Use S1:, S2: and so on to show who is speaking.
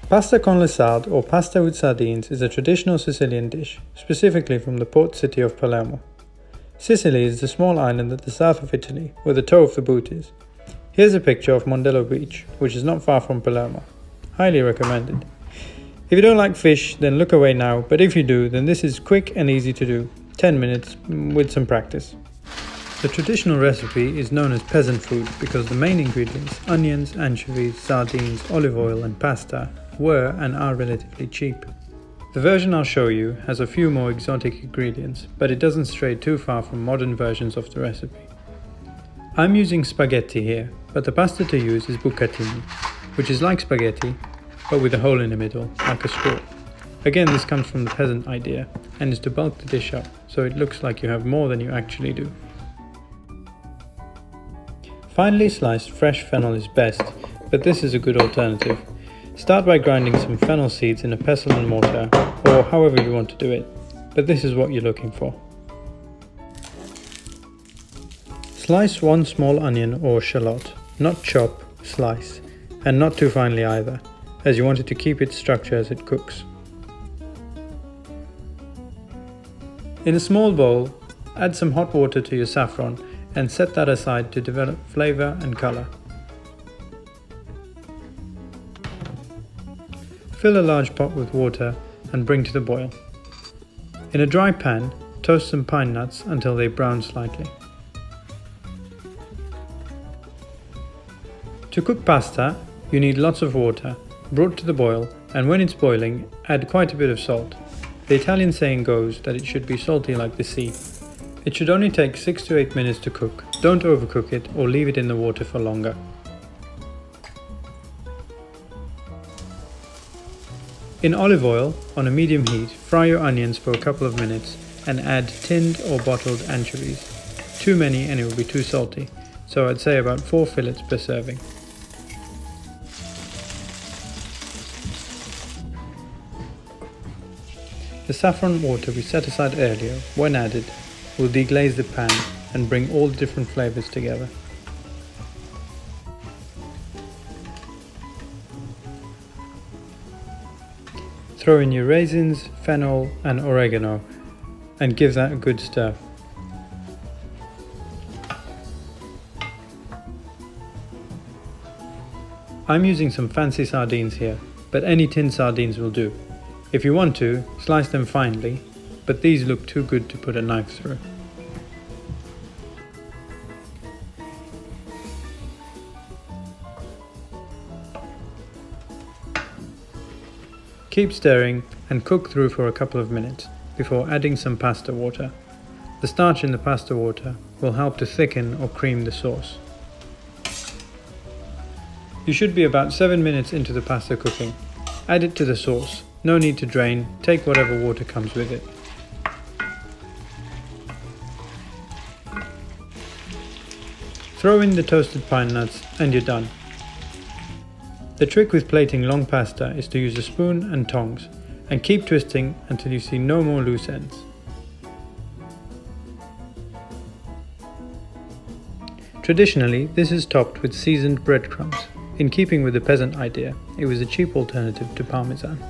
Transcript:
S1: Pasta con le sarde, or pasta with sardines, is a traditional Sicilian dish, specifically from the port city of Palermo. Sicily is the small island at the south of Italy, where the toe of the boot is. Here's a picture of Mondello Beach, which is not far from Palermo. Highly recommended. If you don't like fish, then look away now, but if you do, then this is quick and easy to do, 10 minutes with some practice. The traditional recipe is known as peasant food because the main ingredients, onions, anchovies, sardines, olive oil and pasta, were and are relatively cheap. The version I'll show you has a few more exotic ingredients, but it doesn't stray too far from modern versions of the recipe. I'm using spaghetti here, but the pasta to use is bucatini, which is like spaghetti, but with a hole in the middle, like a straw. Again, this comes from the peasant idea, and is to bulk the dish up, so it looks like you have more than you actually do. Finely sliced fresh fennel is best, but this is a good alternative. Start by grinding some fennel seeds in a pestle and mortar, or however you want to do it, but this is what you're looking for. Slice one small onion or shallot, not chop, slice, and not too finely either, as you want it to keep its structure as it cooks. In a small bowl, add some hot water to your saffron and set that aside to develop flavor and color. Fill a large pot with water and bring to the boil. In a dry pan, toast some pine nuts until they brown slightly. To cook pasta, you need lots of water, brought to the boil, and when it's boiling, add quite a bit of salt. The Italian saying goes that it should be salty like the sea. It should only take 6 to 8 minutes to cook. Don't overcook it or leave it in the water for longer. In olive oil, on a medium heat, fry your onions for a couple of minutes and add tinned or bottled anchovies. Too many and it will be too salty, so I'd say about 4 fillets per serving. The saffron water we set aside earlier, when added, will deglaze the pan and bring all the different flavors together. Throw in your raisins, fennel and oregano and give that a good stir. I'm using some fancy sardines here, but any tin sardines will do. If you want to, slice them finely, but these look too good to put a knife through. Keep stirring and cook through for a couple of minutes before adding some pasta water. The starch in the pasta water will help to thicken or cream the sauce. You should be about 7 minutes into the pasta cooking. Add it to the sauce. No need to drain, take whatever water comes with it. Throw in the toasted pine nuts and you're done. The trick with plating long pasta is to use a spoon and tongs, and keep twisting until you see no more loose ends. Traditionally, this is topped with seasoned breadcrumbs. In keeping with the peasant idea, it was a cheap alternative to parmesan.